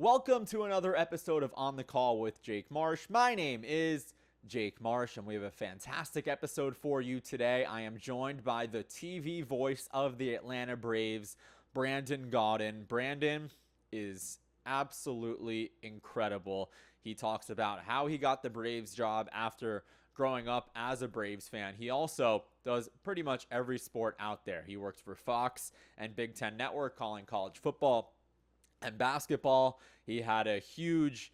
Welcome to another episode of On the Call with Jake Marsh. My name is Jake Marsh, and we have a fantastic episode for you today. I am joined by the TV voice of the Atlanta Braves, Brandon Gaudin. Brandon is absolutely incredible. He talks about how he got the Braves job after growing up as a Braves fan. He also does pretty much every sport out there. He works for Fox and Big Ten Network calling college football and basketball. He had a huge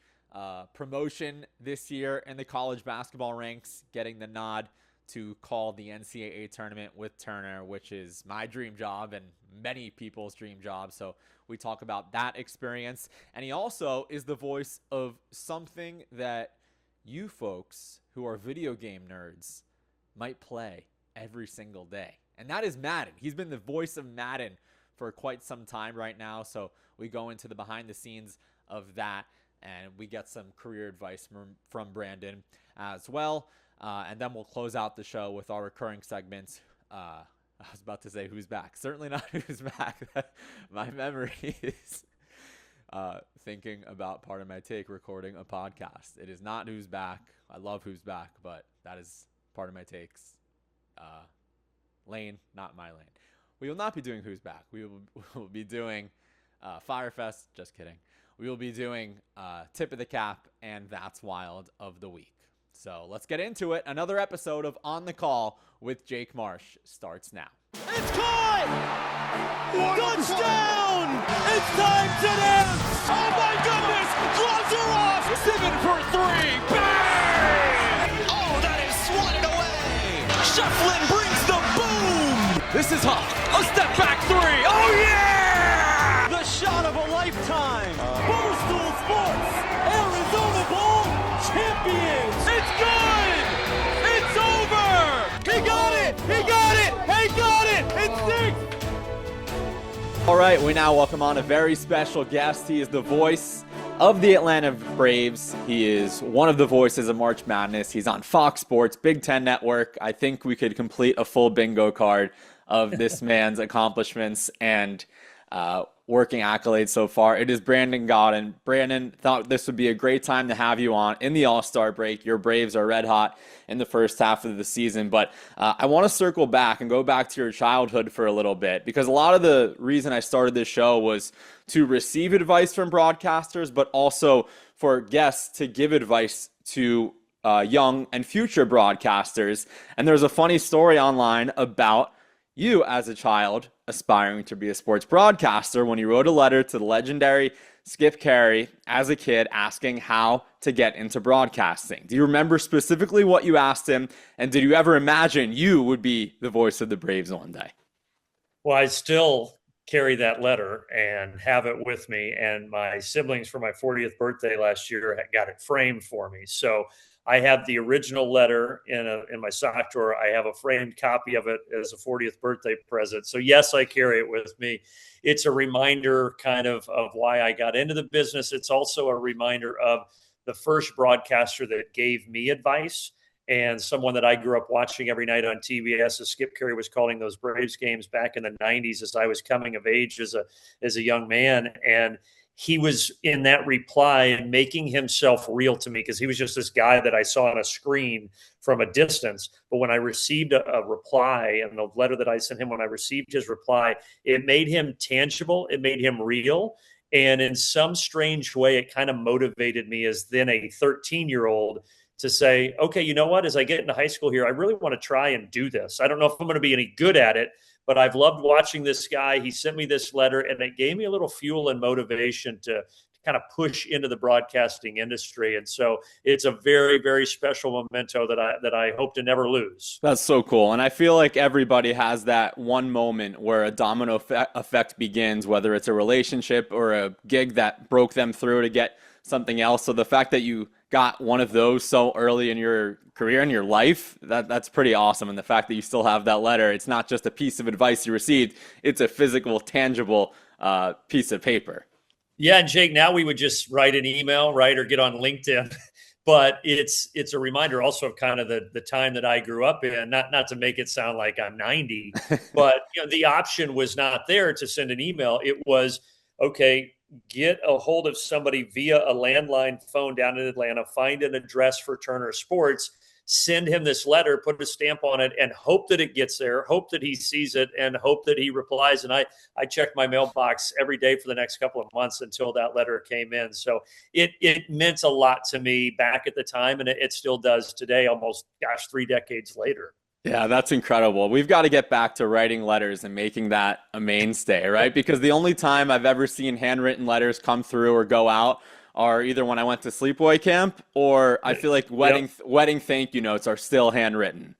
promotion this year in the college basketball ranks, getting the nod to call the NCAA Tournament with Turner, which is my dream job and many people's dream job. So we talk about that experience. And he also is the voice of something that you folks who are video game nerds might play every single day. And that is Madden. He's been the voice of Madden for quite some time right now. So we go into the behind the scenes of that, and we get some career advice from Brandon as well. And then we'll close out the show with our recurring segments. I was about to say who's back. Certainly not who's back. My memory is thinking about Part of My Take recording a podcast. It is not who's back. I love who's back, but that is Part of My Take's lane, not my lane. We will not be doing who's back. We will be doing Firefest. Just kidding. We will be doing Tip of the Cap and That's Wild of the week. So let's get into it. Another episode of On the Call with Jake Marsh starts now. It's caught! Touchdown! It's time to dance! Oh my goodness! Gloves are off! 7 for 3! Bang! Oh, that is swatted away! Shefflin brings the boom! This is Hawk. A step back 3! Oh yeah! The shot of a lifetime! Barstool Sports! Arizona Bowl champions! It's good! It's over! He got it! He got it! He got it! It's 6! All right, we now welcome on a very special guest. He is the voice of the Atlanta Braves. He is one of the voices of March Madness. He's on Fox Sports, Big Ten Network. I think we could complete a full bingo card of this man's accomplishments and working accolades so far. It is Brandon Gaudin. Brandon, thought this would be a great time to have you on in the All-Star break. Your Braves are red hot in the first half of the season, but I want to circle back and go back to your childhood for a little bit, because a lot of the reason I started this show was to receive advice from broadcasters, but also for guests to give advice to young and future broadcasters. And there's a funny story online about you as a child aspiring to be a sports broadcaster when you wrote a letter to the legendary Skip Caray as a kid asking how to get into broadcasting. Do you remember specifically what you asked him? And did you ever imagine you would be the voice of the Braves one day? Well, I still carry that letter and have it with me. And my siblings, for my 40th birthday last year, got it framed for me. So I have the original letter in my sock drawer. I have a framed copy of it as a 40th birthday present. So yes, I carry it with me. It's a reminder kind of why I got into the business. It's also a reminder of the first broadcaster that gave me advice, and someone that I grew up watching every night on TBS as Skip Caray was calling those Braves games back in the 90s as I was coming of age as a young man. And he was in that reply and making himself real to me, because he was just this guy that I saw on a screen from a distance. But when I received a reply, and the letter that I sent him, when I received his reply, it made him tangible. It made him real. And in some strange way, it kind of motivated me as then a 13-year-old to say, okay, you know what? As I get into high school here, I really want to try and do this. I don't know if I'm going to be any good at it, but I've loved watching this guy. He sent me this letter, and it gave me a little fuel and motivation to kind of push into the broadcasting industry. And so it's a very, very special memento that I hope to never lose. That's so cool. And I feel like everybody has that one moment where a domino effect begins, whether it's a relationship or a gig that broke them through to get something else. So the fact that you got one of those so early in your career, in your life, that's pretty awesome. And the fact that you still have that letter, it's not just a piece of advice you received, it's a physical, tangible piece of paper. Yeah, and Jake, now we would just write an email, right, or get on LinkedIn. But it's a reminder also of kind of the time that I grew up in, not to make it sound like I'm 90, but the option was not there to send an email. It was, okay, get a hold of somebody via a landline phone down in Atlanta, find an address for Turner Sports, send him this letter, put a stamp on it, and hope that it gets there, hope that he sees it, and hope that he replies. And I checked my mailbox every day for the next couple of months until that letter came in. So it meant a lot to me back at the time, and it still does today, almost, 3 decades later. Yeah, that's incredible. We've got to get back to writing letters and making that a mainstay, right? Because the only time I've ever seen handwritten letters come through or go out are either when I went to sleepaway camp, or I feel like wedding thank you notes are still handwritten.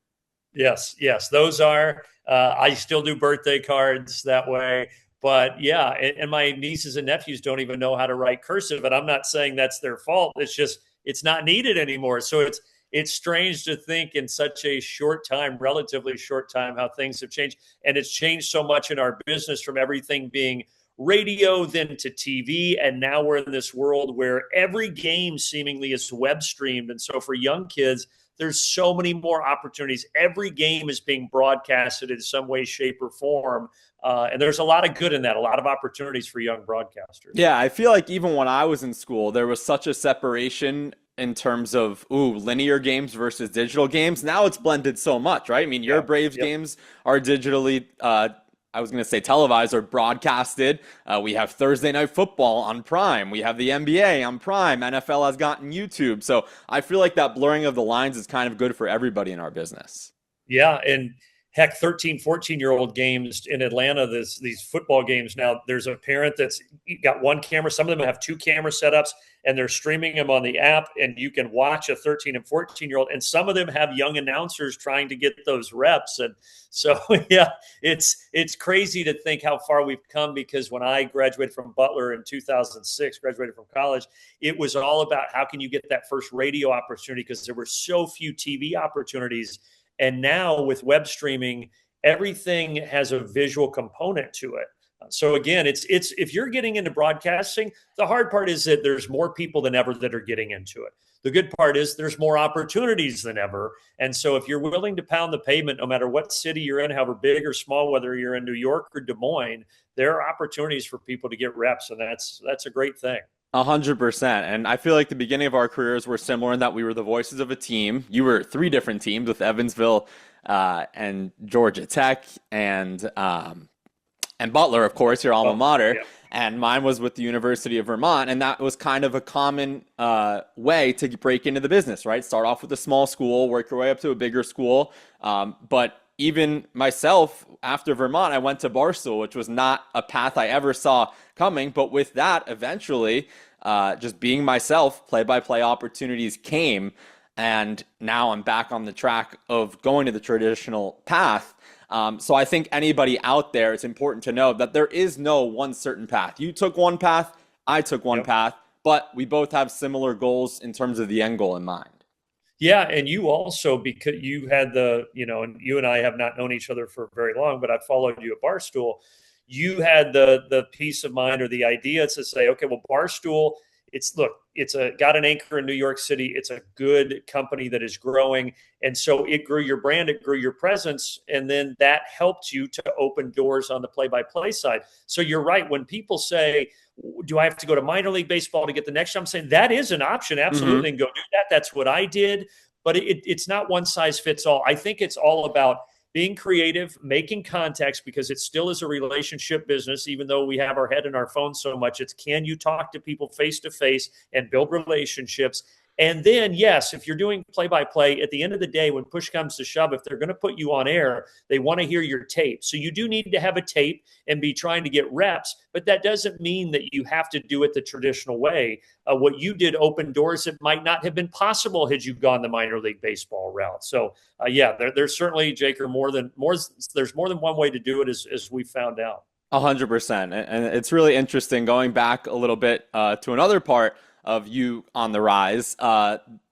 Yes, those are. I still do birthday cards that way. But yeah, and my nieces and nephews don't even know how to write cursive, and I'm not saying that's their fault. It's just it's not needed anymore. So it's strange to think in such a short time, relatively short time, how things have changed. And it's changed so much in our business, from everything being radio, then to TV. And now we're in this world where every game seemingly is web streamed. And so for young kids, there's so many more opportunities. Every game is being broadcasted in some way, shape, or form. And there's a lot of good in that, a lot of opportunities for young broadcasters. Yeah, I feel like even when I was in school, there was such a separation in terms of linear games versus digital games. Now it's blended so much, right? I mean, your Braves games are digitally, I was going to say televised or broadcasted. We have Thursday Night Football on Prime. We have the NBA on Prime. NFL has gotten YouTube. So I feel like that blurring of the lines is kind of good for everybody in our business. Yeah, and heck, 13, 14-year-old games in Atlanta, these football games now, there's a parent that's got one camera. Some of them have 2 camera setups, and they're streaming them on the app, and you can watch a 13 and 14-year-old. And some of them have young announcers trying to get those reps. And so, yeah, it's crazy to think how far we've come, because when I graduated from Butler in 2006, graduated from college, it was all about how can you get that first radio opportunity, because there were so few TV opportunities. And now with web streaming, everything has a visual component to it. So again, it's if you're getting into broadcasting, the hard part is that there's more people than ever that are getting into it. The good part is there's more opportunities than ever. And so if you're willing to pound the pavement, no matter what city you're in, however big or small, whether you're in New York or Des Moines, there are opportunities for people to get reps. And that's a great thing. 100%. And I feel like the beginning of our careers were similar in that we were the voices of a team. You were 3 different teams with Evansville and Georgia Tech and Butler, of course, your alma mater. Yeah. And mine was with the University of Vermont. And that was kind of a common way to break into the business, right? Start off with a small school, work your way up to a bigger school. But even myself, after Vermont, I went to Barstool, which was not a path I ever saw coming. But with that, eventually, just being myself, play-by-play opportunities came. And now I'm back on the track of going to the traditional path. So I think anybody out there, it's important to know that there is no one certain path. You took one path, I took one path, but we both have similar goals in terms of the end goal in mind. Yeah, and you also, because you had and you and I have not known each other for very long, but I followed you at Barstool. You had the peace of mind or the idea to say, okay, well, Barstool, it's got an anchor in New York City. It's a good company that is growing. And so it grew your brand, it grew your presence. And then that helped you to open doors on the play-by-play side. So you're right. When people say, do I have to go to minor league baseball to get the next job? I'm saying that is an option. Absolutely. And go do that. That's what I did. But it's not one size fits all. I think it's all about being creative, making contacts, because it still is a relationship business, even though we have our head in our phone so much. It's, can you talk to people face to face and build relationships? And then, yes, if you're doing play-by-play, at the end of the day, when push comes to shove, if they're going to put you on air, they want to hear your tape. So you do need to have a tape and be trying to get reps, but that doesn't mean that you have to do it the traditional way. What you did opened doors that might not have been possible had you gone the minor league baseball route. So, there's certainly, Jake, there's more than one way to do it, as we found out. 100%. And it's really interesting going back a little bit to another part of you on the rise.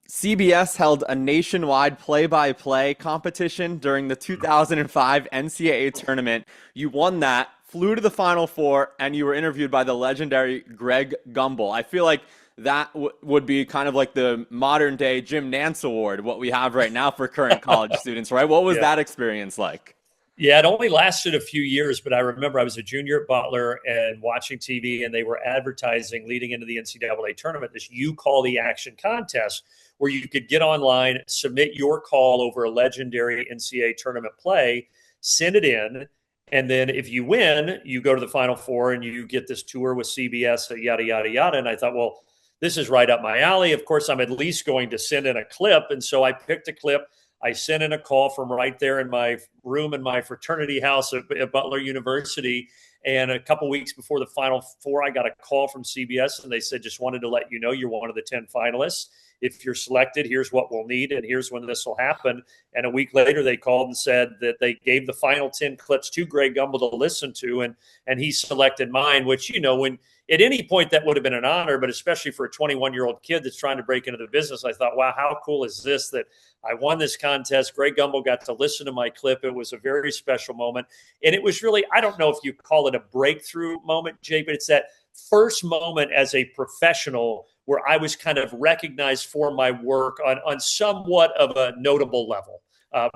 CBS held a nationwide play-by-play competition during the 2005 NCAA Tournament. You won that, flew to the Final Four, and you were interviewed by the legendary Greg Gumbel. I feel like that would be kind of like the modern-day Jim Nantz Award, what we have right now for current college students, right? What was that experience like? Yeah, it only lasted a few years, but I remember I was a junior at Butler and watching TV, and they were advertising leading into the NCAA tournament this You Call the Action contest where you could get online, submit your call over a legendary NCAA tournament play, send it in, and then if you win, you go to the Final Four and you get this tour with CBS, yada, yada, yada. And I thought, well, this is right up my alley. Of course, I'm at least going to send in a clip. And so I picked a clip. I sent in a call from right there in my room in my fraternity house at Butler University. And a couple weeks before the Final Four, I got a call from CBS, and they said, just wanted to let you know you're one of the 10 finalists. If you're selected, here's what we'll need, and here's when this will happen. And a week later, they called and said that they gave the final 10 clips to Greg Gumbel to listen to, and he selected mine, which, when at any point that would have been an honor, but especially for a 21-year-old kid that's trying to break into the business, I thought, wow, how cool is this that I won this contest. Greg Gumbel got to listen to my clip. It was a very special moment. And it was really, I don't know if you call it a breakthrough moment, Jay, but it's that first moment as a professional where I was kind of recognized for my work on somewhat of a notable level,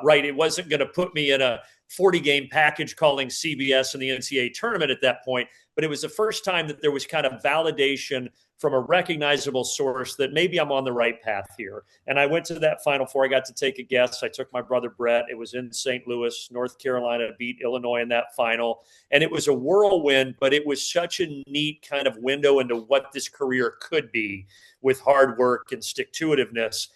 right? It wasn't going to put me in a 40-game package calling CBS in the NCAA tournament at that point, but it was the first time that there was kind of validation from a recognizable source that maybe I'm on the right path here. And I went to that Final Four. I got to take a guess. I took my brother Brett. It was in St. Louis. North Carolina beat Illinois in that final. And it was a whirlwind, but it was such a neat kind of window into what this career could be with hard work and stick-to-itiveness.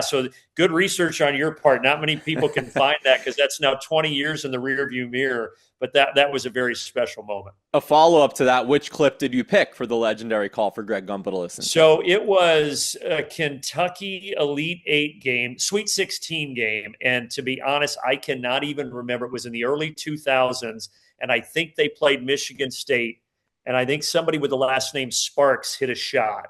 So good research on your part. Not many people can find that because that's now 20 years in the rearview mirror. But that was a very special moment. A follow-up to that, which clip did you pick for the legendary call for Greg Gumbel to listen to? So it was a Kentucky Elite Eight game, Sweet 16 game. And to be honest, I cannot even remember. It was in the early 2000s, and I think they played Michigan State. And I think somebody with the last name Sparks hit a shot.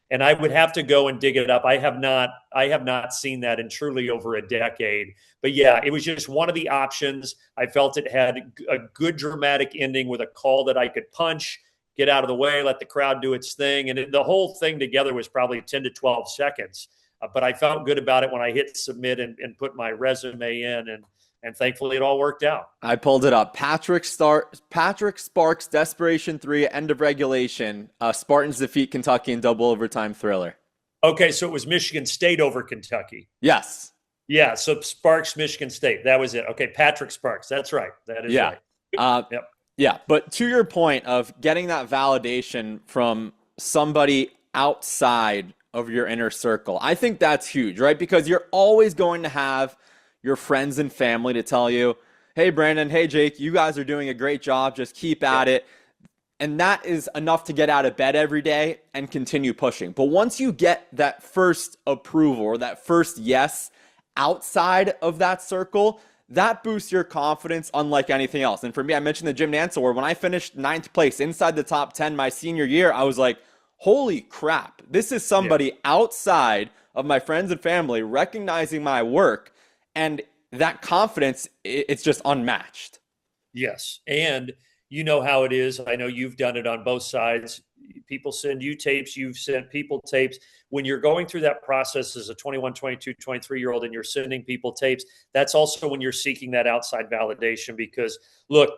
And I would have to go and dig it up. I have not seen that in truly over a decade. But yeah, it was just one of the options. I felt it had a good dramatic ending with a call that I could punch, get out of the way, let the crowd do its thing. And the whole thing together was probably 10 to 12 seconds. But I felt good about it when I hit submit and put my resume in. And thankfully, it all worked out. I pulled it up. Patrick Sparks, desperation 3, end of regulation. Spartans defeat Kentucky in double overtime thriller. Okay, so it was Michigan State over Kentucky. Yes. Yeah, so Sparks, Michigan State. That was it. Okay, Patrick Sparks. That's right. That is right. Yep. Yeah, but to your point of getting that validation from somebody outside of your inner circle, I think that's huge, right? Because you're always going to have your friends and family to tell you, hey, Brandon, hey, Jake, you guys are doing a great job. Just keep at it. And that is enough to get out of bed every day and continue pushing. But once you get that first approval or that first yes outside of that circle, that boosts your confidence unlike anything else. And for me, I mentioned the Jim Nantz Award. When I finished 9th place inside the top 10 my senior year, I was like, holy crap, this is somebody outside of my friends and family recognizing my work. And that confidence, it's just unmatched. Yes. And you know how it is. I know you've done it on both sides. People send you tapes. You've sent people tapes. When you're going through that process as a 21, 22, 23-year-old and you're sending people tapes, that's also when you're seeking that outside validation because, look,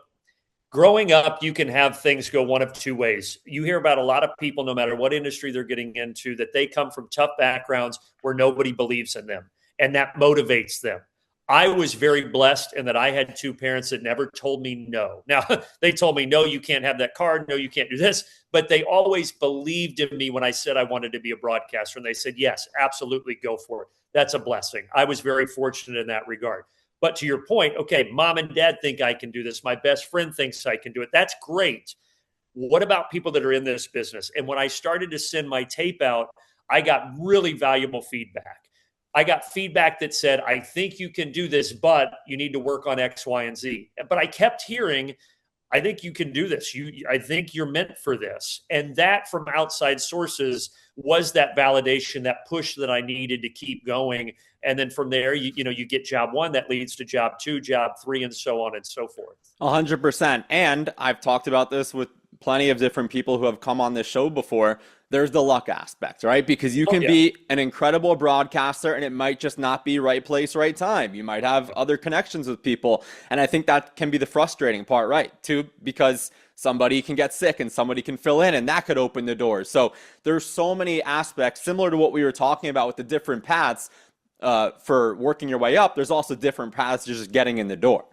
growing up, you can have things go one of two ways. You hear about a lot of people, no matter what industry they're getting into, that they come from tough backgrounds where nobody believes in them, and that motivates them. I was very blessed in that I had two parents that never told me no. Now, they told me, no, you can't have that card. No, you can't do this. But they always believed in me when I said I wanted to be a broadcaster. And they said, yes, absolutely, go for it. That's a blessing. I was very fortunate in that regard. But to your point, okay, mom and dad think I can do this. My best friend thinks I can do it. That's great. What about people that are in this business? And when I started to send my tape out, I got really valuable feedback. I got feedback that said, I think you can do this, but you need to work on X, Y, and Z. But I kept hearing, I think you can do this. I think you're meant for this. And that from outside sources was that validation, that push that I needed to keep going. And then from there, you get job 1, that leads to job 2, job 3, and so on and so forth. 100%. And I've talked about this with plenty of different people who have come on this show before, there's the luck aspect, right? Because you can be an incredible broadcaster and it might just not be right place, right time. You might have other connections with people. And I think that can be the frustrating part, right? Too, because somebody can get sick and somebody can fill in and that could open the doors. So there's so many aspects similar to what we were talking about with the different paths for working your way up. There's also different paths to just getting in the door.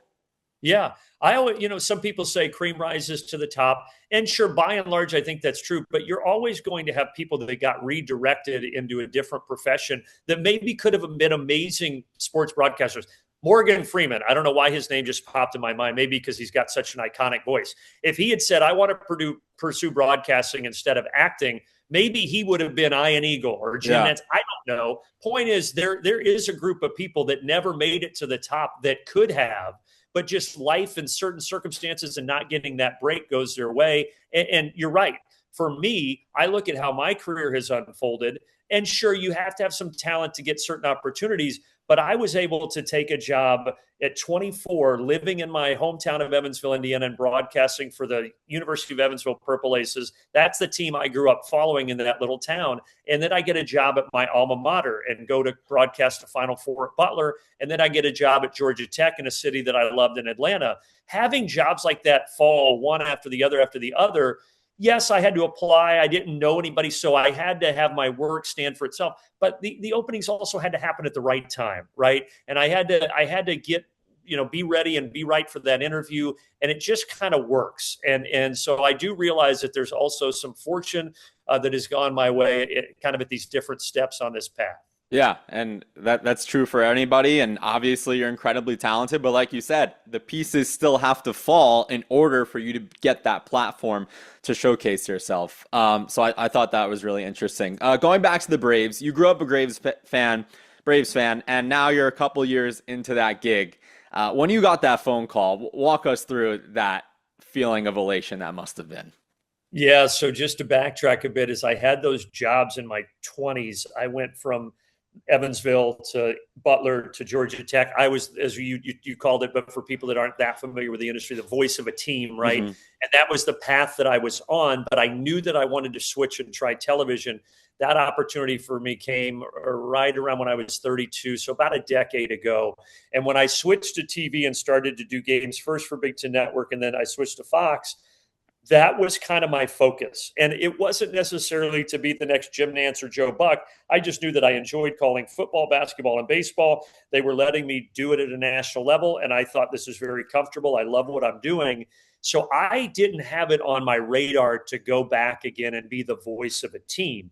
Yeah. I always, some people say cream rises to the top. And sure, by and large, I think that's true. But you're always going to have people that got redirected into a different profession that maybe could have been amazing sports broadcasters. Morgan Freeman, I don't know why his name just popped in my mind, maybe because he's got such an iconic voice. If he had said, I want to pursue broadcasting instead of acting, maybe he would have been Ian Eagle or Jim Nantz. I don't know. Point is, there is a group of people that never made it to the top that could have, but just life in certain circumstances and not getting that break goes their way. And you're right. For me, I look at how my career has unfolded. And sure, you have to have some talent to get certain opportunities. But I was able to take a job at 24, living in my hometown of Evansville, Indiana, and broadcasting for the University of Evansville Purple Aces. That's the team I grew up following in that little town. And then I get a job at my alma mater and go to broadcast the Final Four at Butler. And then I get a job at Georgia Tech in a city that I loved in Atlanta. Having jobs like that fall one after the other, yes, I had to apply. I didn't know anybody, so I had to have my work stand for itself. But the openings also had to happen at the right time, right? And I had to get, be ready and be right for that interview. And it just kind of works. And so I do realize that there's also some fortune that has gone my way kind of at these different steps on this path. Yeah, and that's true for anybody, and obviously you're incredibly talented, but like you said, the pieces still have to fall in order for you to get that platform to showcase yourself. So I thought that was really interesting. Going back to the Braves, you grew up a Braves fan, and now you're a couple years into that gig. When you got that phone call, walk us through that feeling of elation that must have been. Yeah, so just to backtrack a bit, as I had those jobs in my 20s, I went from Evansville to Butler to Georgia Tech. I was, as you called it, but for people that aren't that familiar with the industry, the voice of a team, right? Mm-hmm. And that was the path that I was on, but I knew that I wanted to switch and try television. That opportunity for me came right around when I was 32, so about a decade ago. And when I switched to TV and started to do games first for Big Ten Network, and then I switched to Fox, that was kind of my focus. And it wasn't necessarily to be the next Jim Nantz or Joe Buck. I just knew that I enjoyed calling football, basketball, and baseball. They were letting me do it at a national level, and I thought this is very comfortable. I love what I'm doing. So I didn't have it on my radar to go back again and be the voice of a team.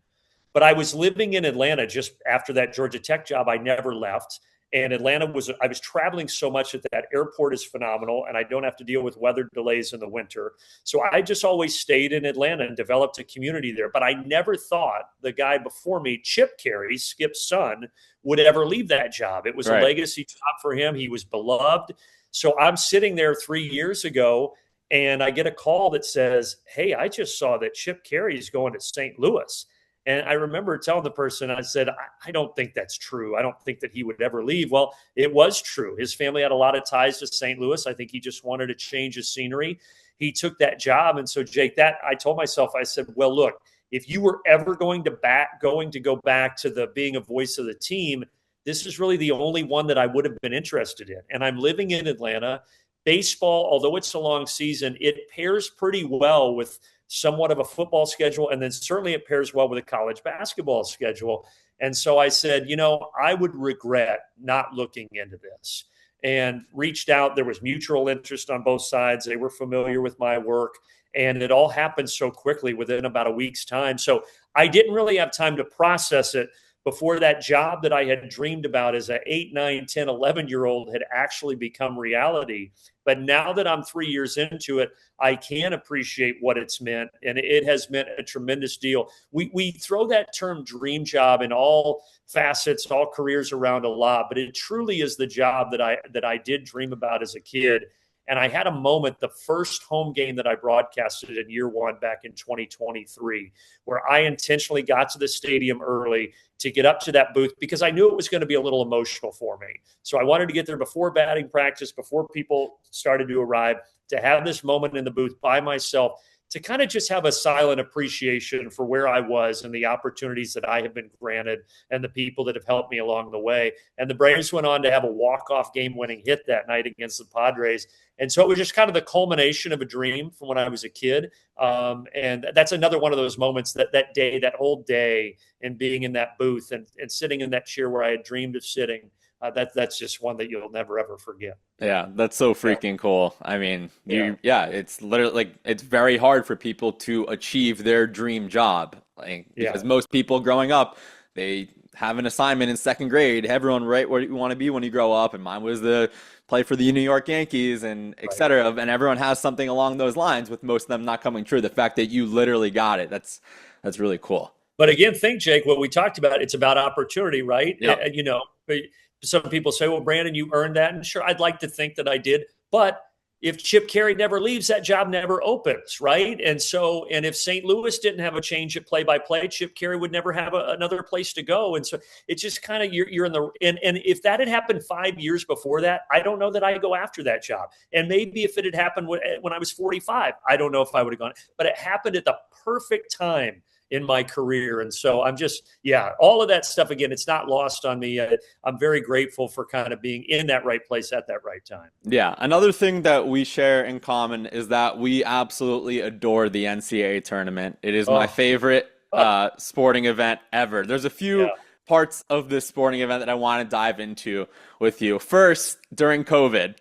But I was living in Atlanta just after that Georgia Tech job. I never left. And Atlanta I was traveling so much that airport is phenomenal, and I don't have to deal with weather delays in the winter. So I just always stayed in Atlanta and developed a community there. But I never thought the guy before me, Chip Caray, Skip's son, would ever leave that job. It was a legacy job for him. He was beloved. So I'm sitting there 3 years ago, and I get a call that says, hey, I just saw that Chip Caray is going to St. Louis. And I remember telling the person, I said, I don't think that's true. I don't think that he would ever leave. Well, it was true. His family had a lot of ties to St. Louis. I think he just wanted to change his scenery. He took that job. And so, Jake, I told myself, I said, well, look, if you were ever going to go back to the being a voice of the team, this is really the only one that I would have been interested in. And I'm living in Atlanta. Baseball, although it's a long season, it pairs pretty well with somewhat of a football schedule, and then certainly it pairs well with a college basketball schedule. And so I said, I would regret not looking into this, and reached out. There was mutual interest on both sides. They were familiar with my work, and it all happened so quickly within about a week's time. So I didn't really have time to process it before that job that I had dreamed about as an 8, 9, 10, 11-year-old had actually become reality. But now that I'm 3 years into it, I can appreciate what it's meant, and it has meant a tremendous deal. We throw that term dream job in all facets, all careers around a lot, but it truly is the job that I did dream about as a kid. And I had a moment, the first home game that I broadcasted in year one back in 2023, where I intentionally got to the stadium early to get up to that booth because I knew it was going to be a little emotional for me. So I wanted to get there before batting practice, before people started to arrive, to have this moment in the booth by myself, to kind of just have a silent appreciation for where I was and the opportunities that I have been granted and the people that have helped me along the way. And the Braves went on to have a walk-off game-winning hit that night against the Padres. And so it was just kind of the culmination of a dream from when I was a kid. And that's another one of those moments that day, that whole day, and being in that booth and sitting in that chair where I had dreamed of sitting. That's just one that you'll never, ever forget. Yeah, that's so freaking cool. I mean, it's literally like it's very hard for people to achieve their dream job. Because most people growing up, they have an assignment in second grade. Everyone write what you want to be when you grow up, and mine was to play for the New York Yankees and et cetera. And everyone has something along those lines, with most of them not coming true. The fact that you literally got it, that's really cool. But again, Jake, what we talked about, it's about opportunity, right? Yep. But some people say, well, Brandon, you earned that. And sure, I'd like to think that I did. But if Chip Caray never leaves, that job never opens, right? And if St. Louis didn't have a change at play-by-play, Chip Caray would never have another place to go. And so it's just kind of you're in the and if that had happened 5 years before that, I don't know that I'd go after that job. And maybe if it had happened when I was 45, I don't know if I would have gone. But it happened at the perfect time in my career. And so I'm just, all of that stuff, again, it's not lost on me. I'm very grateful for kind of being in that right place at that right time. Yeah. Another thing that we share in common is that we absolutely adore the NCAA tournament. It is my favorite sporting event ever. There's a few parts of this sporting event that I want to dive into with you. First, during COVID,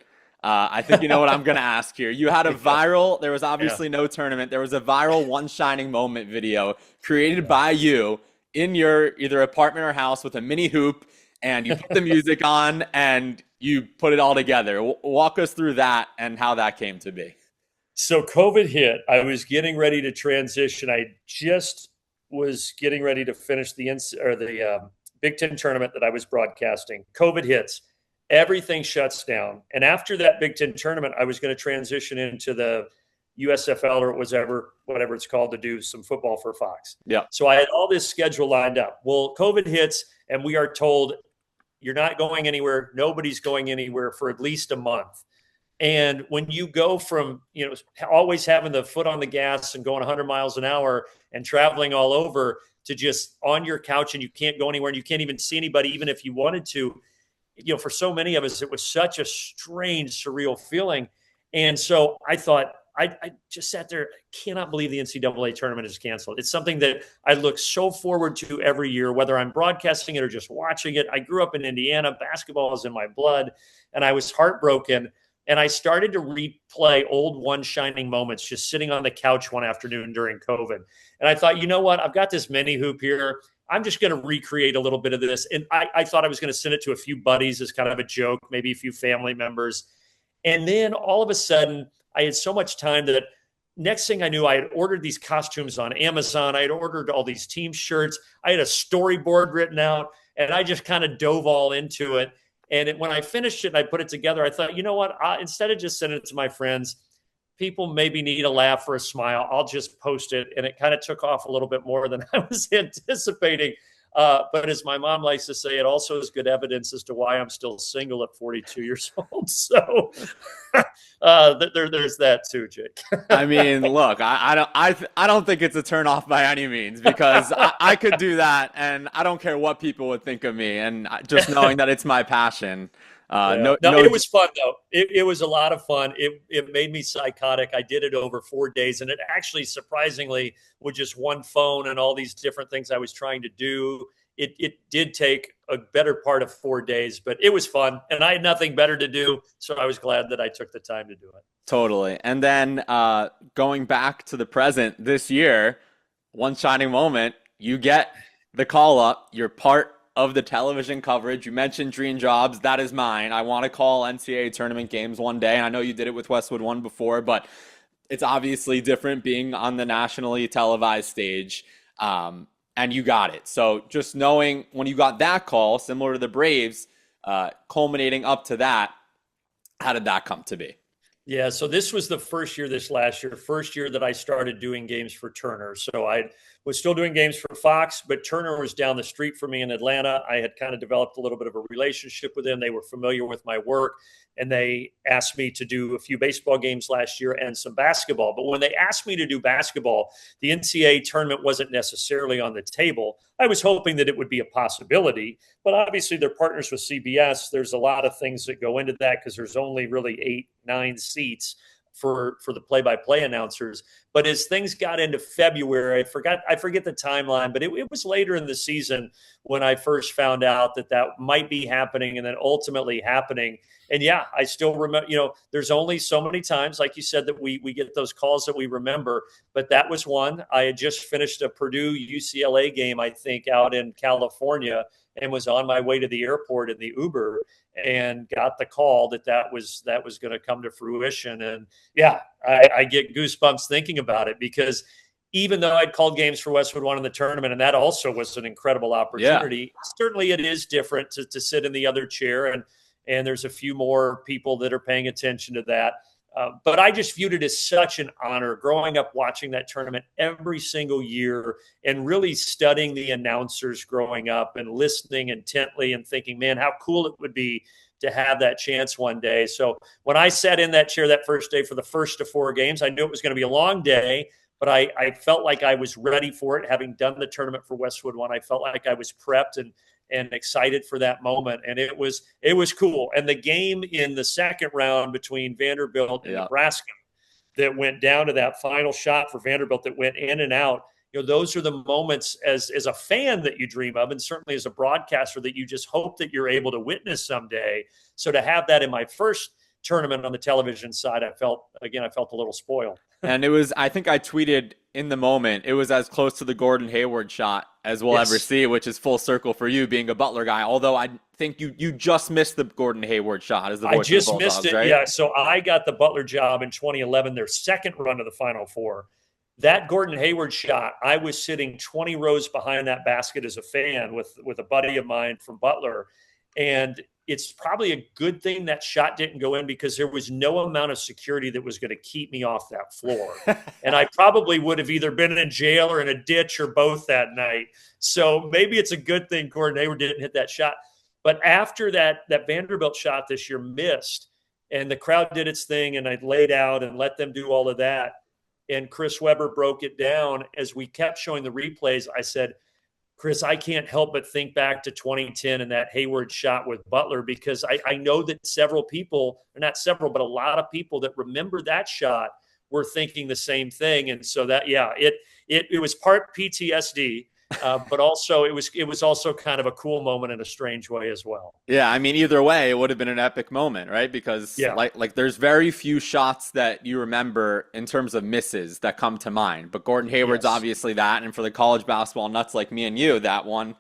I think you know what I'm going to ask here. You had a viral, there was obviously no tournament. There was a viral One Shining Moment video created by you in your either apartment or house with a mini hoop, and you put the music on and you put it all together. Walk us through that and how that came to be. So COVID hit. I was getting ready to transition. I just was getting ready to finish the Big Ten tournament that I was broadcasting. COVID hits. Everything shuts down. And after that Big Ten tournament, I was going to transition into the USFL or whatever it's called, to do some football for Fox. Yeah. So I had all this schedule lined up. Well, COVID hits and we are told you're not going anywhere. Nobody's going anywhere for at least a month. And when you go from, always having the foot on the gas and going 100 miles an hour and traveling all over to just on your couch and you can't go anywhere and you can't even see anybody, even if you wanted to, for so many of us, it was such a strange, surreal feeling. And so I thought, I just sat there, I cannot believe the NCAA tournament is canceled. It's something that I look so forward to every year, whether I'm broadcasting it or just watching it. I grew up in Indiana. Basketball is in my blood. And I was heartbroken. And I started to replay old One Shining Moments, just sitting on the couch one afternoon during COVID. And I thought, you know what? I've got this mini hoop here. I'm just going to recreate a little bit of this. And I thought I was going to send it to a few buddies as kind of a joke, maybe a few family members. And then all of a sudden, I had so much time that next thing I knew, I had ordered these costumes on Amazon. I had ordered all these team shirts. I had a storyboard written out, and I just kind of dove all into it. And when I finished it and I put it together, I thought, you know what? Instead of just sending it to my friends, people maybe need a laugh or a smile. I'll just post it. And it kind of took off a little bit more than I was anticipating. But as my mom likes to say, it also is good evidence as to why I'm still single at 42 years old. So there's that too, Jake. I mean, look, I don't think it's a turnoff by any means, because I could do that and I don't care what people would think of me. And just knowing that it's my passion. It was fun though. It was a lot of fun. It made me psychotic. I did it over 4 days, and it actually, surprisingly, with just one phone and all these different things I was trying to do, it did take a better part of 4 days, but it was fun, and I had nothing better to do, so I was glad that I took the time to do it. Totally. And then going back to the present this year, One Shining Moment, you get the call up. You're part of the television coverage. You mentioned dream jobs. That is mine. I want to call NCAA tournament games one day. I know you did it with Westwood One before, but it's obviously different being on the nationally televised stage. And you got it. So just knowing when you got that call, similar to the Braves, culminating up to that, how did that come to be? Yeah, so this was the first year that I started doing games for Turner. So I'd was still doing games for Fox, but Turner was down the street from me in Atlanta. I had kind of developed a little bit of a relationship with them. They were familiar with my work, and they asked me to do a few baseball games last year and some basketball. But when they asked me to do basketball, the NCAA tournament wasn't necessarily on the table. I was hoping that it would be a possibility, but obviously they're partners with CBS. There's a lot of things that go into that because there's only really 8, 9 seats for the play-by-play announcers. But as things got into February, I forget the timeline, but it was later in the season when I first found out that might be happening and then ultimately happening. And yeah, I still remember, there's only so many times, like you said, that we get those calls that we remember, but that was one. I had just finished a Purdue UCLA game, I think, out in California, and was on my way to the airport in the Uber and got the call that was going to come to fruition. And yeah, I get goosebumps thinking about it, because even though I'd called games for Westwood One in the tournament, and that also was an incredible opportunity, certainly it is different to sit in the other chair, and there's a few more people that are paying attention to that. But I just viewed it as such an honor growing up watching that tournament every single year and really studying the announcers growing up and listening intently and thinking, man, how cool it would be to have that chance one day. So when I sat in that chair that first day for the first of 4 games, I knew it was going to be a long day, but I felt like I was ready for it. Having done the tournament for Westwood One, I felt like I was prepped and excited for that moment. And it was cool. And the game in the second round between Vanderbilt and Nebraska that went down to that final shot for Vanderbilt that went in and out, those are the moments as a fan that you dream of, and certainly as a broadcaster that you just hope that you're able to witness someday. So to have that in my first tournament on the television side, I felt a little spoiled. And it was, I think I tweeted in the moment, it was as close to the Gordon Hayward shot as we'll ever see, which is full circle for you being a Butler guy. Although I think you just missed the Gordon Hayward shot as the voice I just of the Bulldogs, missed it, right? yeah. So I got the Butler job in 2011, their second run to the Final Four. That Gordon Hayward shot, I was sitting 20 rows behind that basket as a fan with a buddy of mine from Butler. And it's probably a good thing that shot didn't go in, because there was no amount of security that was going to keep me off that floor. And I probably would have either been in jail or in a ditch or both that night. So maybe it's a good thing Gordon Hayward didn't hit that shot. But after that Vanderbilt shot this year missed, and the crowd did its thing, and I laid out and let them do all of that, and Chris Webber broke it down, as we kept showing the replays, I said, Chris, I can't help but think back to 2010 and that Hayward shot with Butler, because I know that several people, or not several, but a lot of people that remember that shot were thinking the same thing. And so that, it was part PTSD, but also it was also kind of a cool moment in a strange way as well. Yeah, I mean, either way, it would have been an epic moment, right? Because like there's very few shots that you remember in terms of misses that come to mind. But Gordon Hayward's obviously that, and for the college basketball nuts like me and you, that one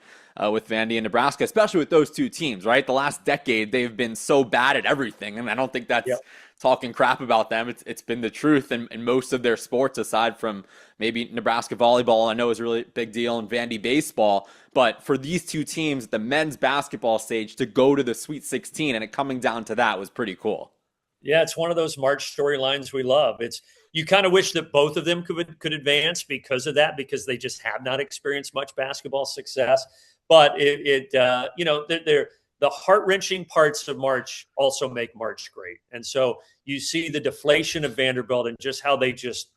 with Vandy and Nebraska, especially with those two teams, right? The last decade, they've been so bad at everything, and I don't think that's talking crap about them. It's been the truth in most of their sports, aside from maybe Nebraska volleyball, I know is a really big deal, and Vandy baseball. But for these two teams, the men's basketball stage, to go to the Sweet 16 and it coming down to that was pretty cool. Yeah, it's one of those March storylines we love. You kind of wish that both of them could advance because of that, because they just have not experienced much basketball success. But the heart-wrenching parts of March also make March great. And so you see the deflation of Vanderbilt and just how they just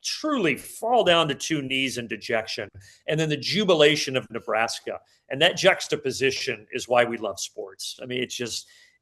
truly fall down to 2 knees in dejection. And then the jubilation of Nebraska. And that juxtaposition is why we love sports. I mean,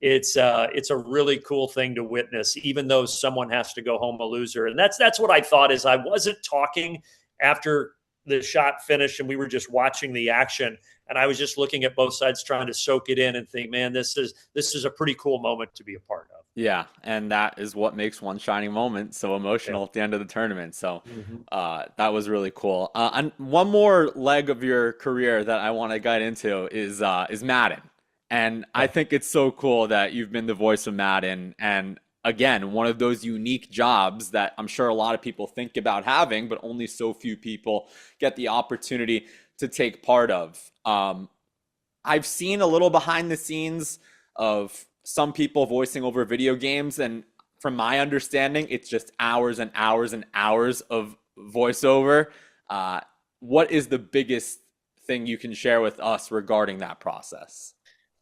it's a really cool thing to witness, even though someone has to go home a loser. And that's what I thought, is I wasn't talking after the shot finished and we were just watching the action. And I was just looking at both sides, trying to soak it in and think, man, this is a pretty cool moment to be a part of. Yeah, and that is what makes one shining moment so emotional at the end of the tournament. So that was really cool. And one more leg of your career that I want to get into is Madden. And I think it's so cool that you've been the voice of Madden. And again, one of those unique jobs that I'm sure a lot of people think about having, but only so few people get the opportunity to take part of. I've seen a little behind the scenes of some people voicing over video games, and from my understanding, it's just hours and hours and hours of voiceover. what is the biggest thing you can share with us regarding that process?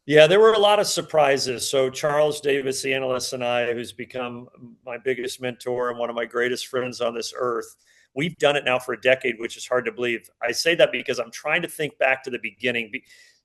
Yeah, there were a lot of surprises. So Charles Davis, the analyst, and I, who's become my biggest mentor and one of my greatest friends on this earth, we've done it now for a decade, which is hard to believe. I say that because I'm trying to think back to the beginning.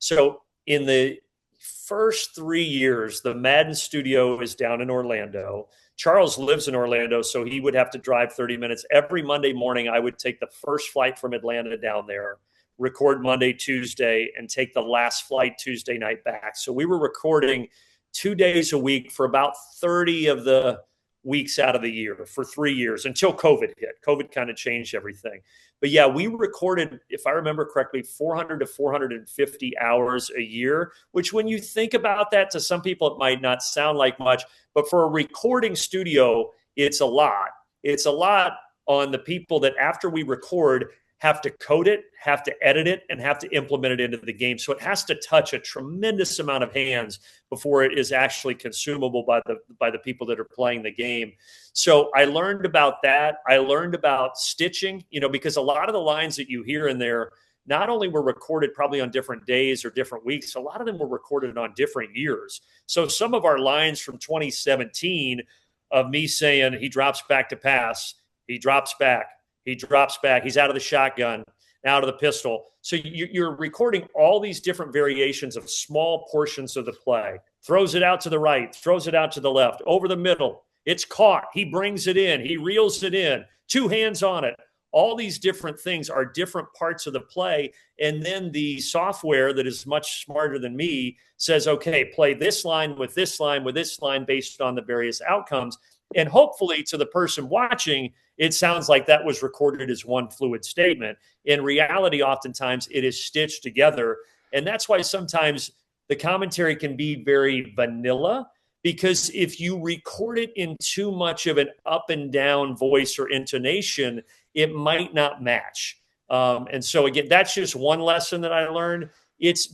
So in the first 3 years, the Madden studio is down in Orlando. Charles lives in Orlando, so he would have to drive 30 minutes. Every Monday morning, I would take the first flight from Atlanta down there, record Monday, Tuesday, and take the last flight Tuesday night back. So we were recording 2 days a week for about 30 of the weeks out of the year for 3 years until COVID hit. COVID kind of changed everything. But yeah, we recorded, if I remember correctly, 400 to 450 hours a year, which when you think about that, to some people, it might not sound like much, but for a recording studio, it's a lot. It's a lot on the people that after we record have to code it, have to edit it, and have to implement it into the game. So it has to touch a tremendous amount of hands before it is actually consumable by the people that are playing the game. So I learned about that. I learned about stitching, because a lot of the lines that you hear in there not only were recorded probably on different days or different weeks, a lot of them were recorded on different years. So some of our lines from 2017 of me saying he drops back to pass, he drops back, he's out of the shotgun, out of the pistol. So you're recording all these different variations of small portions of the play. Throws it out to the right, throws it out to the left, over the middle. It's caught. He brings it in. He reels it in. 2 hands on it. All these different things are different parts of the play. And then the software that is much smarter than me says, okay, play this line with this line with this line based on the various outcomes. And hopefully to the person watching, it sounds like that was recorded as one fluid statement. In reality, oftentimes it is stitched together. And that's why sometimes the commentary can be very vanilla, because if you record it in too much of an up and down voice or intonation, it might not match. And so again, that's just one lesson that I learned.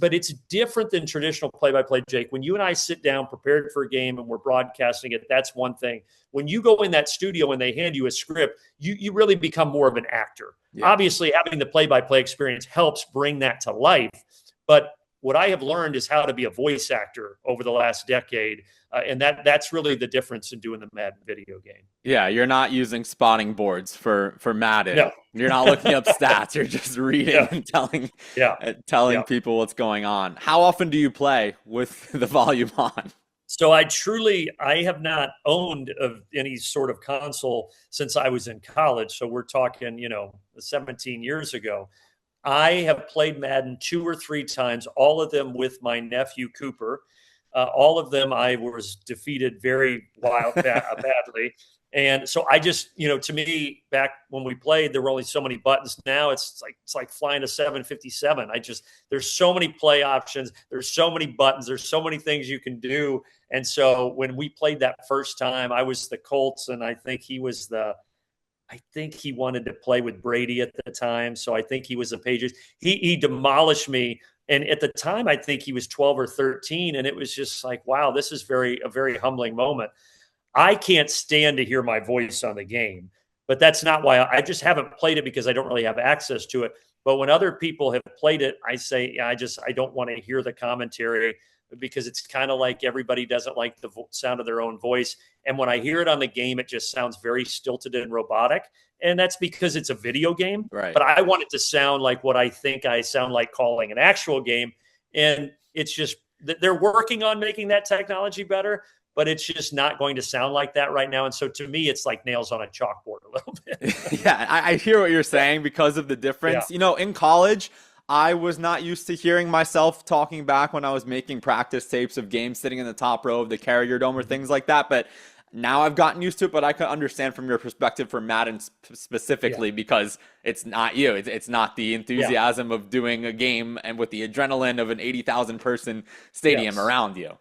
But it's different than traditional play-by-play, Jake. When you and I sit down prepared for a game and we're broadcasting it, that's one thing. When you go in that studio and they hand you a script, you really become more of an actor. Yeah. Obviously, having the play-by-play experience helps bring that to life. But what I have learned is how to be a voice actor over the last decade. And that's really the difference in doing the Madden video game. Yeah, you're not using spotting boards for Madden. No. You're not looking up stats. You're just reading and telling people what's going on. How often do you play with the volume on? So I have not owned any sort of console since I was in college. So we're talking, 17 years ago. I have played Madden 2 or 3 times, all of them with my nephew Cooper. All of them I was defeated very badly. And so I just, to me, back when we played, there were only so many buttons. Now it's like flying a 757. There's so many play options. There's so many buttons. There's so many things you can do. And so when we played that first time, I was the Colts, and I think he wanted to play with Brady at the time. So I think he was the Patriots. He demolished me. And at the time, I think he was 12 or 13. And it was just like, wow, this is a very humbling moment. I can't stand to hear my voice on the game, but that's not why. I just haven't played it because I don't really have access to it. But when other people have played it, I say, I don't want to hear the commentary, because it's kind of like everybody doesn't like the sound of their own voice. And when I hear it on the game, it just sounds very stilted and robotic. And that's because it's a video game. Right. But I want it to sound like what I think I sound like calling an actual game. And it's just, they're working on making that technology better, but it's just not going to sound like that right now. And so to me, it's like nails on a chalkboard a little bit. Yeah, I hear what you're saying because of the difference. Yeah. In college, I was not used to hearing myself talking back when I was making practice tapes of games sitting in the top row of the Carrier Dome or things like that. But now I've gotten used to it, but I can understand from your perspective for Madden specifically, because it's not you. It's not the enthusiasm of doing a game and with the adrenaline of an 80,000 person stadium around you.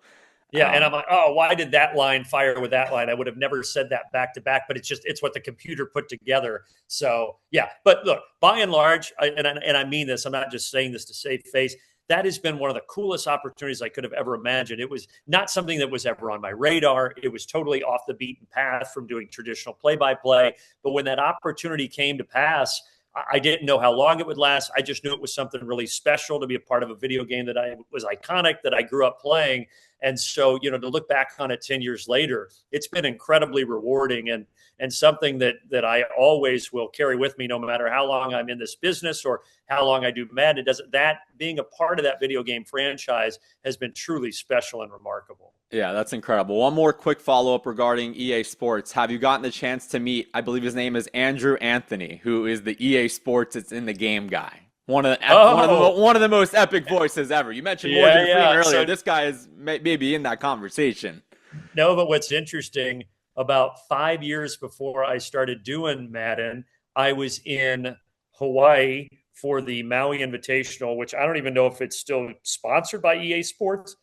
Yeah, and I'm like, oh, why did that line fire with that line? I would have never said that back to back, but it's what the computer put together. So, yeah. But look, by and large, and I mean this, I'm not just saying this to save face, that has been one of the coolest opportunities I could have ever imagined. It was not something that was ever on my radar. It was totally off the beaten path from doing traditional play-by-play. But when that opportunity came to pass, I didn't know how long it would last. I just knew it was something really special to be a part of a video game that I was iconic, that I grew up playing. And so, to look back on it 10 years later, it's been incredibly rewarding and something that I always will carry with me, no matter how long I'm in this business or how long I do Madden. That being a part of that video game franchise has been truly special and remarkable. Yeah, that's incredible. One more quick follow-up regarding EA Sports. Have you gotten the chance to meet, I believe his name is Andrew Anthony, who is the EA Sports It's in the Game guy? One of the most epic voices ever. You mentioned Morgan Freeman earlier. So, this guy is maybe in that conversation. No, but what's interesting, about 5 years before I started doing Madden, I was in Hawaii for the Maui Invitational, which I don't even know if it's still sponsored by EA Sports.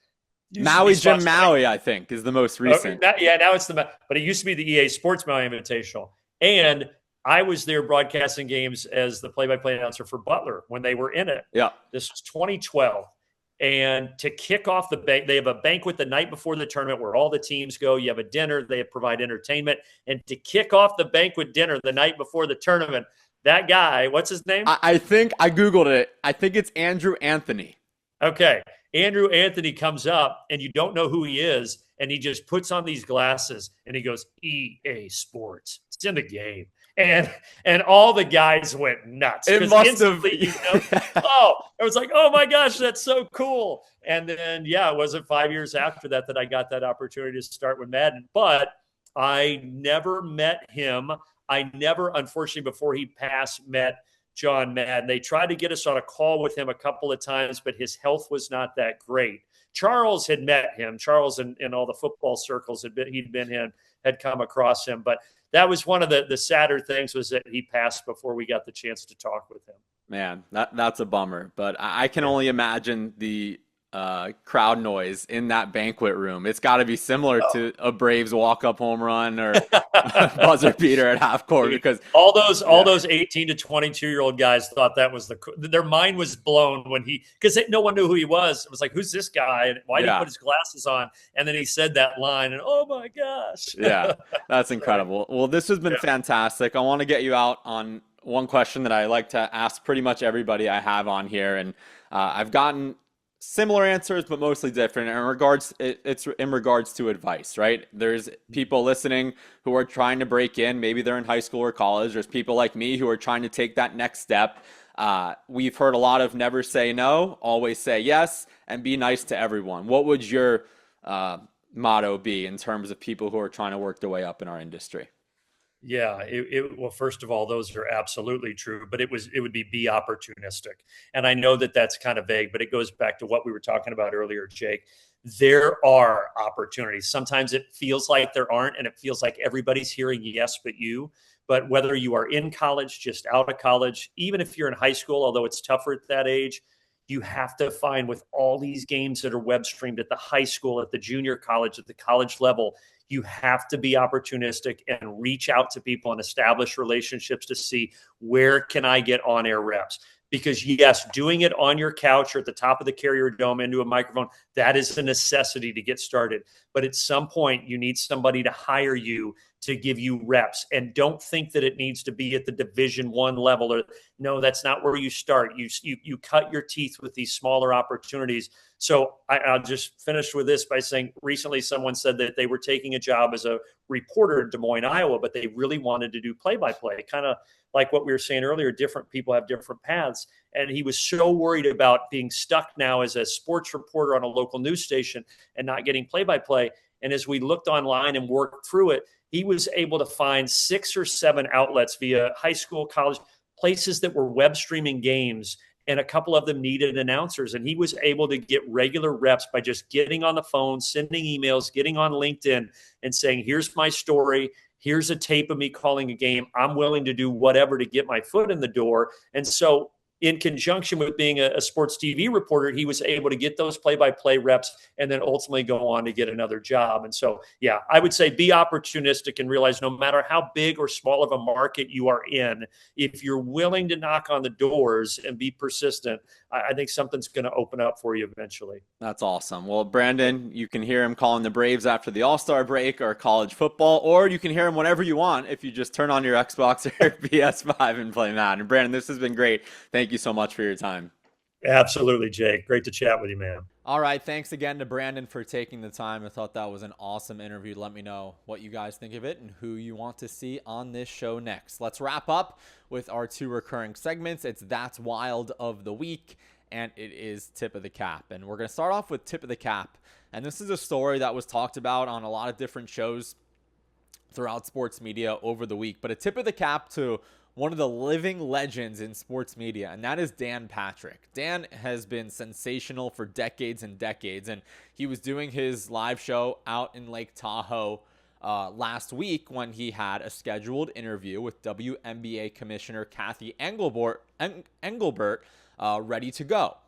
Maui Jim Maui, I think, is the most recent. Now it's but it used to be the EA Sports Maui Invitational. And I was there broadcasting games as the play-by-play announcer for Butler when they were in it. Yeah. This was 2012. And to kick off they have a banquet the night before the tournament where all the teams go. You have a dinner. They provide entertainment. And to kick off the banquet dinner the night before the tournament, that guy, what's his name? I think I Googled it. I think it's Andrew Anthony. Okay. Andrew Anthony comes up and you don't know who he is. And he just puts on these glasses and he goes, EA Sports. It's in the game. And all the guys went nuts. It must have. I was like, oh my gosh, that's so cool. And then, it wasn't 5 years after that I got that opportunity to start with Madden. But I never met him. I never, unfortunately, before he passed, met John Madden. They tried to get us on a call with him a couple of times, but his health was not that great. Charles had met him. Charles in all the football circles had come across him. But that was one of the sadder things, was that he passed before we got the chance to talk with him. Man, that's a bummer. But I can only imagine the crowd noise in that banquet room. It's got to be similar to a Braves walk-up home run or buzzer beater at half court, because all those 18 to 22-year-old guys thought that was their mind was blown because no one knew who he was. It was like, who's this guy? And why did he put his glasses on? And then he said that line, and oh my gosh. Yeah, that's incredible. Well, this has been fantastic. I want to get you out on one question that I like to ask pretty much everybody I have on here, and I've gotten similar answers, but mostly different. It's in regards to advice, right? There's people listening who are trying to break in. Maybe they're in high school or college. There's people like me who are trying to take that next step. We've heard a lot of never say no, always say yes, and be nice to everyone. What would your motto be in terms of people who are trying to work their way up in our industry? Yeah, well, first of all, those are absolutely true, but it would be opportunistic. And I know that that's kind of vague, but it goes back to what we were talking about earlier, Jake. There are opportunities. Sometimes it feels like there aren't, and it feels like everybody's hearing yes but you. But whether you are in college, just out of college, even if you're in high school, although it's tougher at that age, you have to find, with all these games that are web streamed at the high school, at the junior college, at the college level, you have to be opportunistic and reach out to people and establish relationships to see, where can I get on-air reps? Because yes, doing it on your couch or at the top of the Carrier Dome into a microphone, that is a necessity to get started. But at some point, you need somebody to hire you to give you reps. And don't think that it needs to be at the Division I level. Or no, that's not where you start. You cut your teeth with these smaller opportunities. So I'll just finish with this by saying, recently someone said that they were taking a job as a reporter in Des Moines, Iowa, but they really wanted to do play-by-play, kind of like what we were saying earlier. Different people have different paths. And he was so worried about being stuck now as a sports reporter on a local news station and not getting play-by-play. And as we looked online and worked through it, he was able to find 6 or 7 outlets via high school, college, places that were web streaming games, and a couple of them needed announcers. And he was able to get regular reps by just getting on the phone, sending emails, getting on LinkedIn and saying, here's my story. Here's a tape of me calling a game. I'm willing to do whatever to get my foot in the door. And so in conjunction with being a sports TV reporter, he was able to get those play-by-play reps and then ultimately go on to get another job. And so, yeah, I would say be opportunistic and realize no matter how big or small of a market you are in, if you're willing to knock on the doors and be persistent, I think something's going to open up for you eventually. That's awesome. Well, Brandon, you can hear him calling the Braves after the All-Star break or college football, or you can hear him whenever you want if you just turn on your Xbox or PS5 and play Madden. Brandon, this has been great. Thank you so much for your time. Absolutely, Jake. Great to chat with you, man. All right. Thanks again to Brandon for taking the time. I thought that was an awesome interview. Let me know what you guys think of it and who you want to see on this show next. Let's wrap up with our 2 recurring segments. It's That's Wild of the Week, and it is Tip of the Cap. And we're going to start off with Tip of the Cap. And this is a story that was talked about on a lot of different shows throughout sports media over the week. But a tip of the cap to one of the living legends in sports media, and that is Dan Patrick. Dan has been sensational for decades and decades, and he was doing his live show out in Lake Tahoe last week when he had a scheduled interview with WNBA Commissioner Kathy Engelbert ready to go.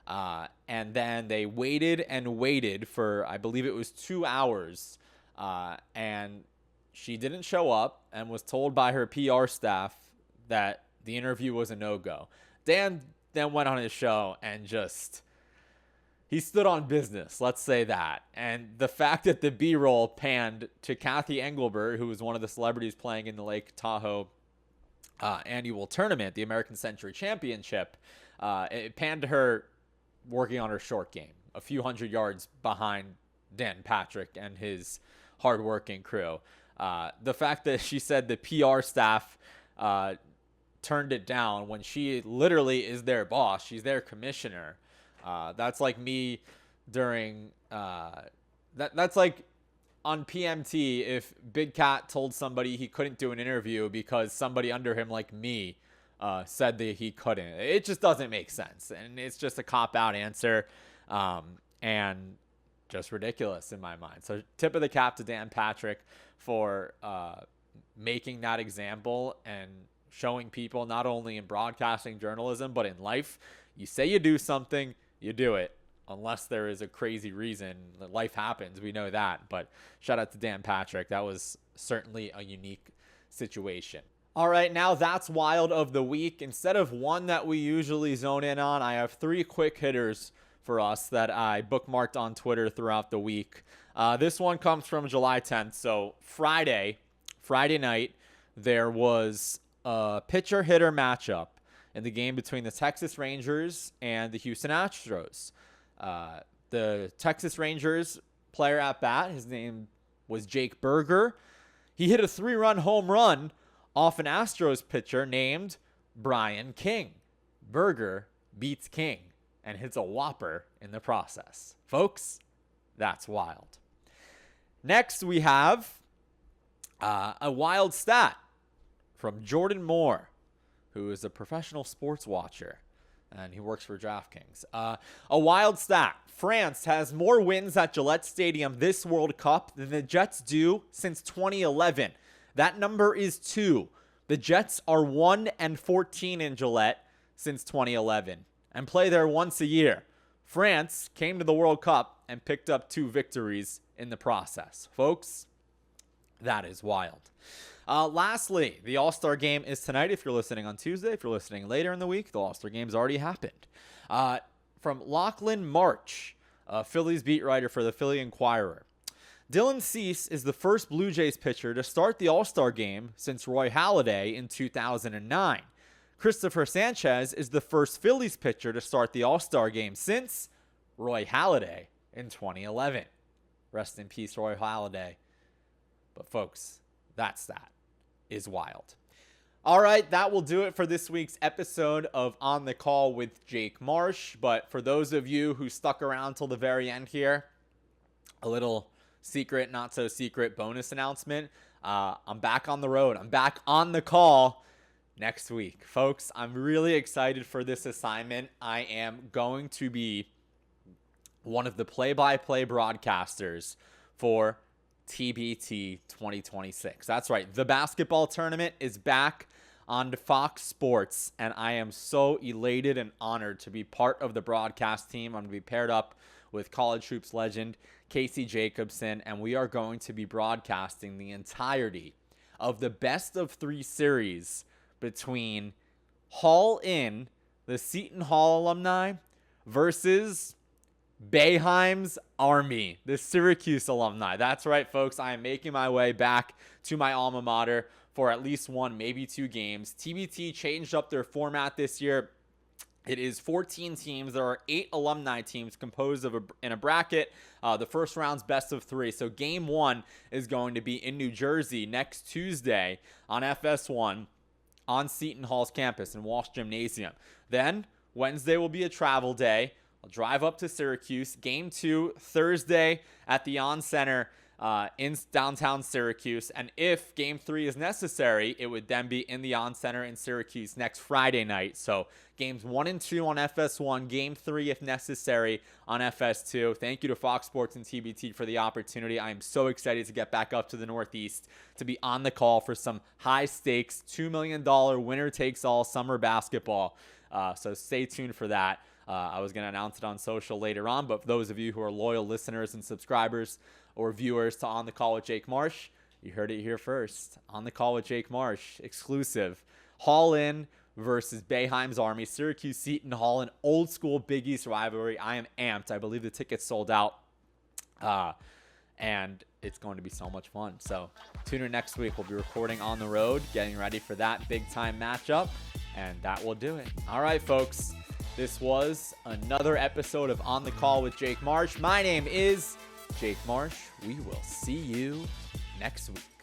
And then they waited and waited for, I believe it was 2 hours, and she didn't show up and was told by her PR staff that the interview was a no-go. Dan then went on his show and he stood on business, let's say that. And the fact that the B-roll panned to Kathy Engelbert, who was one of the celebrities playing in the Lake Tahoe annual tournament, the American Century Championship, it panned to her working on her short game, a few hundred yards behind Dan Patrick and his hardworking crew. The fact that she said the PR staff turned it down when she literally is their boss, she's their commissioner. That's like me during that's like on PMT if Big Cat told somebody he couldn't do an interview because somebody under him like me said that he couldn't. It just doesn't make sense, and it's just a cop-out answer, and just ridiculous in my mind. So tip of the cap to Dan Patrick for making that example and showing people, not only in broadcasting journalism but in life, you say you do something, you do it, unless there is a crazy reason. Life happens, we know that, but shout out to Dan Patrick. That was certainly a unique situation. All right, now That's Wild of the Week. Instead of one that we usually zone in on, I have 3 quick hitters for us that I bookmarked on Twitter throughout the week. This one comes from July 10th. So Friday night, there was a pitcher-hitter matchup in the game between the Texas Rangers and the Houston Astros. The Texas Rangers player at bat, his name was Jake Burger. He hit a 3-run home run off an Astros pitcher named Brian King. Burger beats King and hits a whopper in the process. Folks, that's wild. Next, we have a wild stat from Jordan Moore, who is a professional sports watcher, and he works for DraftKings. A wild stat. France has more wins at Gillette Stadium this World Cup than the Jets do since 2011. That number is 2. The Jets are 1-14 in Gillette since 2011 and play there once a year. France came to the World Cup and picked up 2 victories in the process. Folks, that is wild. Lastly, the All-Star Game is tonight. If you're listening on Tuesday, if you're listening later in the week, the All-Star Game's already happened. From Lachlan March, a Phillies beat writer for the Philly Inquirer. Dylan Cease is the first Blue Jays pitcher to start the All-Star Game since Roy Halladay in 2009. Christopher Sanchez is the first Phillies pitcher to start the All-Star Game since Roy Halladay in 2011. Rest in peace, Roy Halladay. But folks, that is wild. All right, that will do it for this week's episode of On the Call with Jake Marsh. But for those of you who stuck around till the very end here, a little secret, not so secret bonus announcement. I'm back on the road. I'm back on the call next week. Folks, I'm really excited for this assignment. I am going to be one of the play-by-play broadcasters for TBT 2026. That's right. The basketball tournament is back. on Fox Sports, and I am so elated and honored to be part of the broadcast team. I'm going to be paired up with College Hoops legend Casey Jacobson, and we are going to be broadcasting the entirety of the best of 3 series between Hall In, the Seton Hall alumni, versus Boeheim's Army, the Syracuse alumni. That's right, folks. I am making my way back to my alma mater for at least 1, maybe 2 games. TBT changed up their format this year. It is 14 teams. There are 8 alumni teams composed of in a bracket. The first round's best of 3. So game 1 is going to be in New Jersey next Tuesday on FS1 on Seton Hall's campus in Walsh Gymnasium. Then Wednesday will be a travel day. I'll drive up to Syracuse. Game 2 Thursday at the On Center in downtown Syracuse. And if Game 3 is necessary, it would then be in the On Center in Syracuse next Friday night. So games 1 and 2 on FS1, Game 3 if necessary on FS2. Thank you to Fox Sports and TBT for the opportunity. I am so excited to get back up to the Northeast to be on the call for some high-stakes $2 million winner-takes-all summer basketball. So stay tuned for that. I was going to announce it on social later on, but for those of you who are loyal listeners and subscribers or viewers to On the Call with Jake Marsh, you heard it here first. On the Call with Jake Marsh, exclusive. Hall In versus Boeheim's Army, Syracuse Seton Hall, an old school Big East rivalry. I am amped. I believe the tickets sold out, and it's going to be so much fun. So tune in next week. We'll be recording on the road, getting ready for that big-time matchup, and that will do it. All right, folks. This was another episode of On the Call with Jake Marsh. My name is Jake Marsh. We will see you next week.